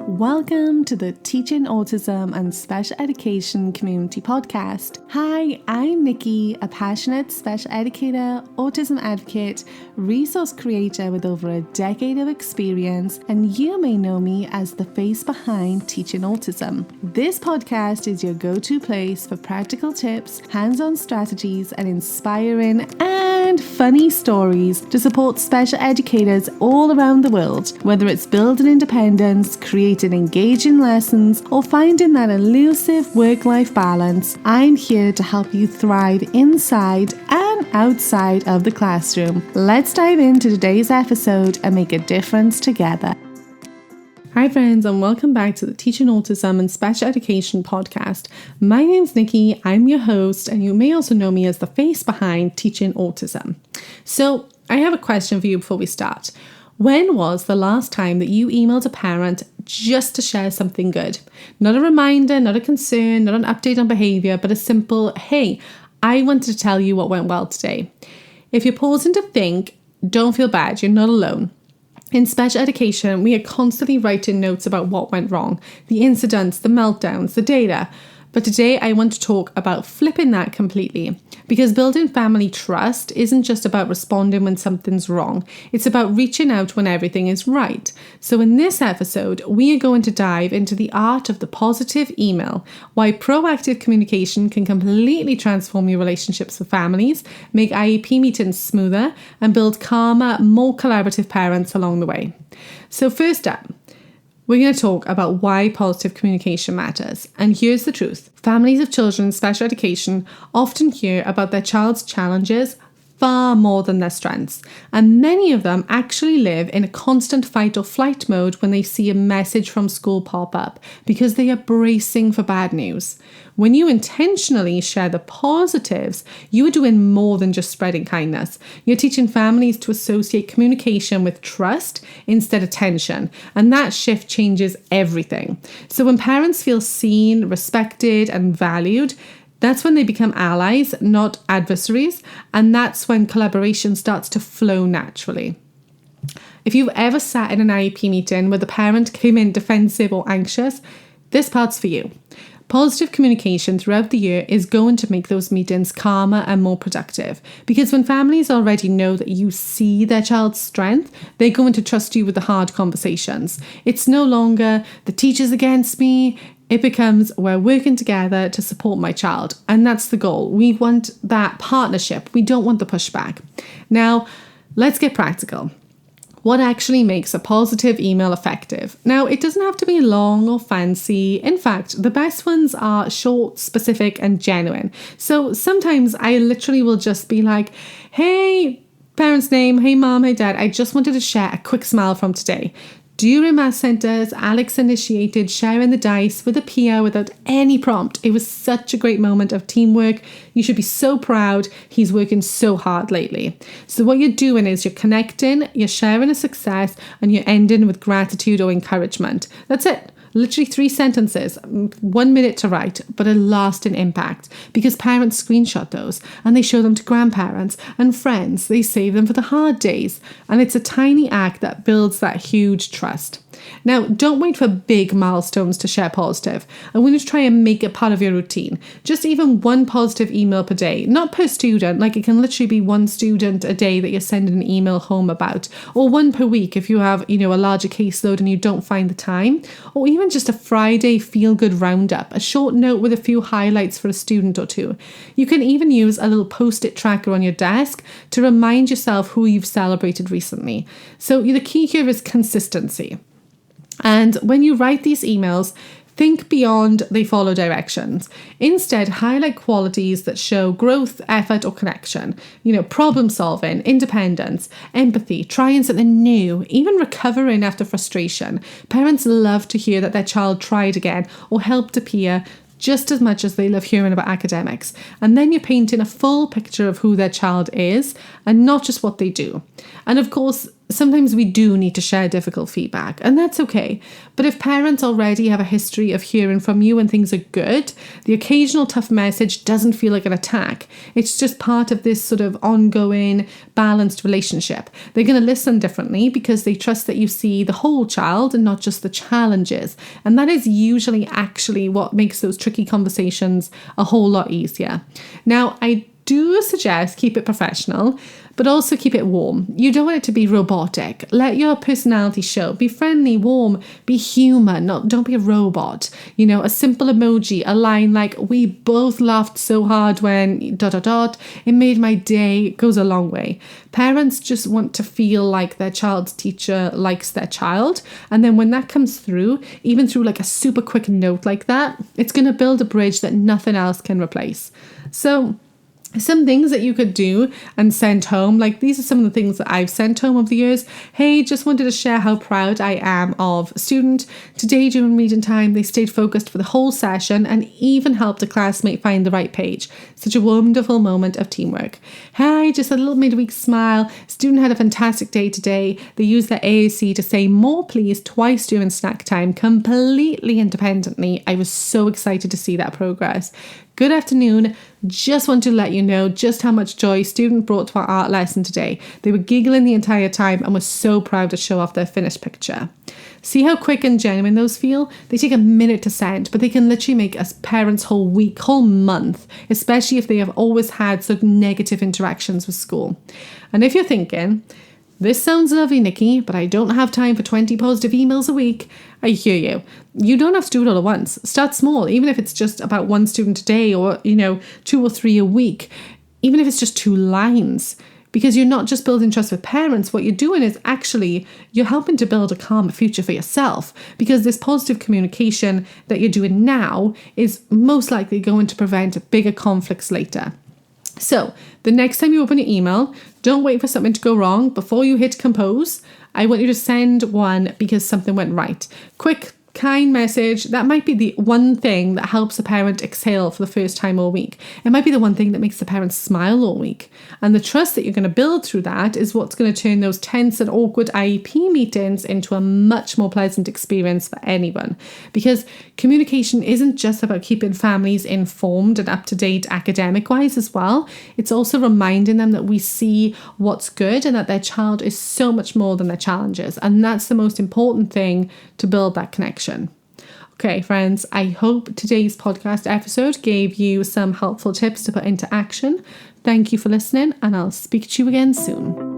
Welcome to the Teaching Autism and Special Education Community Podcast. Hi, I'm Nikki, a passionate special educator, autism advocate, resource creator with over a decade of experience, and you may know me as the face behind Teaching Autism. This podcast is your go-to place for practical tips, hands-on strategies, and inspiring and funny stories to support special educators all around the world, whether it's building independence, creating engaging lessons, or finding that elusive work-life balance. I'm here to help you thrive inside and outside of the classroom. Let's dive into today's episode and make a difference together. Hi friends, and welcome back to the Teaching Autism and Special Education podcast. My name's Nikki, I'm your host, and you may also know me as the face behind Teaching Autism. So I have a question for you before we start. When was the last time that you emailed a parent just to share something good? Not a reminder, not a concern, not an update on behaviour, but a simple, hey, I wanted to tell you what went well today. If you're pausing to think, don't feel bad, you're not alone. In special education, we are constantly writing notes about what went wrong, the incidents, the meltdowns, the data. But today I want to talk about flipping that completely, because building family trust isn't just about responding when something's wrong. It's about reaching out when everything is right. So in this episode, we are going to dive into the art of the positive email, why proactive communication can completely transform your relationships with families, make IEP meetings smoother, and build calmer, more collaborative parents along the way. So first up, we're going to talk about why positive communication matters. And here's the truth. Families of children in special education often hear about their child's challenges far more than their strengths. And many of them actually live in a constant fight or flight mode when they see a message from school pop up because they are bracing for bad news. When you intentionally share the positives, you are doing more than just spreading kindness. You're teaching families to associate communication with trust instead of tension. And that shift changes everything. So when parents feel seen, respected, and valued, that's when they become allies, not adversaries. And that's when collaboration starts to flow naturally. If you've ever sat in an IEP meeting where the parent came in defensive or anxious, this part's for you. Positive communication throughout the year is going to make those meetings calmer and more productive, because when families already know that you see their child's strength, they're going to trust you with the hard conversations. It's no longer the teacher's against me. It becomes we're working together to support my child. And that's the goal. We want that partnership. We don't want the pushback. Now, let's get practical. What actually makes a positive email effective? Now, it doesn't have to be long or fancy. In fact, the best ones are short, specific, and genuine. So sometimes I literally will just be like, hey, parent's name, hey mom, hey dad, I just wanted to share a quick smile from today. During math centers, Alex initiated sharing the dice with a peer without any prompt. It was such a great moment of teamwork. You should be so proud. He's working so hard lately. So what you're doing is you're connecting, you're sharing a success, and you're ending with gratitude or encouragement. That's it. Literally 3 sentences, 1 minute to write, but a lasting impact, because parents screenshot those and they show them to grandparents and friends. They save them for the hard days. And it's a tiny act that builds that huge trust. Now, don't wait for big milestones to share positive. I want you to try and make it part of your routine. Just even 1 positive email per day, not per student. Like it can literally be 1 student a day that you're sending an email home about, or 1 per week if you have, a larger caseload and you don't find the time, or even just a Friday feel-good roundup, a short note with a few highlights for a student or 2. You can even use a little post-it tracker on your desk to remind yourself who you've celebrated recently. So the key here is consistency. And when you write these emails, think beyond they follow directions. Instead, highlight qualities that show growth, effort, or connection. Problem solving, independence, empathy, trying something new, even recovering after frustration. Parents love to hear that their child tried again or helped a peer just as much as they love hearing about academics. And then you're painting a full picture of who their child is and not just what they do. And of course, sometimes we do need to share difficult feedback, and that's okay. But if parents already have a history of hearing from you when things are good, the occasional tough message doesn't feel like an attack. It's just part of this sort of ongoing, balanced relationship. They're going to listen differently because they trust that you see the whole child and not just the challenges. And that is usually actually what makes those tricky conversations a whole lot easier. Now, I do suggest keep it professional, but also keep it warm. You don't want it to be robotic. Let your personality show. Be friendly, warm, be human. Don't be a robot. A simple emoji, a line like, "We both laughed so hard when ... It made my day," goes a long way. Parents just want to feel like their child's teacher likes their child. And then when that comes through, even through like a super quick note like that, it's going to build a bridge that nothing else can replace. So some things that you could do and send home, like these are some of the things that I've sent home over the years. "Hey, just wanted to share how proud I am of a student. Today during reading time, they stayed focused for the whole session and even helped a classmate find the right page. Such a wonderful moment of teamwork. Hey, just a little midweek smile. Student had a fantastic day today. They used their AAC to say more please twice during snack time, completely independently. I was so excited to see that progress. Good afternoon. Just want to let you know just how much joy student brought to our art lesson today. They were giggling the entire time and were so proud to show off their finished picture." See how quick and genuine those feel? They take a minute to send, but they can literally make a parent's whole week, whole month, especially if they have always had sort of negative interactions with school. And if you're thinking, "This sounds lovely, Nikki, but I don't have time for 20 positive emails a week," I hear you. You don't have to do it all at once. Start small, even if it's just about one student a day or, 2 or 3 a week, even if it's just 2 lines. Because you're not just building trust with parents, what you're doing is actually you're helping to build a calmer future for yourself, because this positive communication that you're doing now is most likely going to prevent bigger conflicts later. So the next time you open your email, don't wait for something to go wrong before you hit compose. I want you to send one because something went right. Quick, kind message. That might be the one thing that helps a parent exhale for the first time all week. It might be the one thing that makes the parent smile all week. And the trust that you're going to build through that is what's going to turn those tense and awkward IEP meetings into a much more pleasant experience for anyone. Because communication isn't just about keeping families informed and up to date academic-wise as well. It's also reminding them that we see what's good and that their child is so much more than their challenges. And that's the most important thing to build that connection. Okay, friends, I hope today's podcast episode gave you some helpful tips to put into action. Thank you for listening, and I'll speak to you again soon.